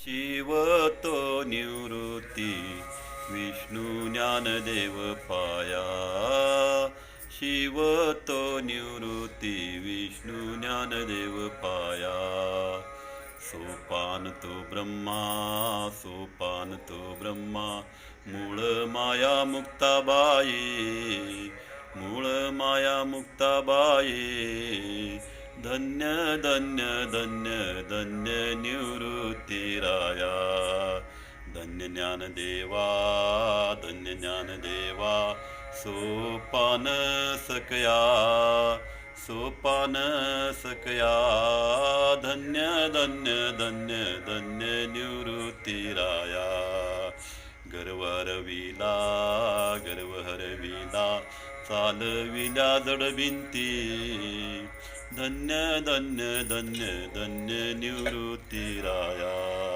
शिवतो निवृत्ती विष्णू ज्ञानदेव पाया. शिवतो निवृत्ती विष्णू ज्ञानदेव पाया. सोपान तो ब्रह्मा, सोपान तो ब्रह्मा, मूळ माया मुक्ताबाई, मूळ माया मुक्ताबाई. धन्य धन्य धन्य धन्य निवृत्ती राया. धन्य ज्ञानदेवा, धन्य ज्ञानदेवा. सोपान सकया, सोपान सकया. धन्य धन्य धन्य धन्य निवृत्ती राया. गर्व हरविला, गर्व हरविला, चालविल्या जड भिंती. धन्य धन्य धन्य धन्य निवृत्ती राया.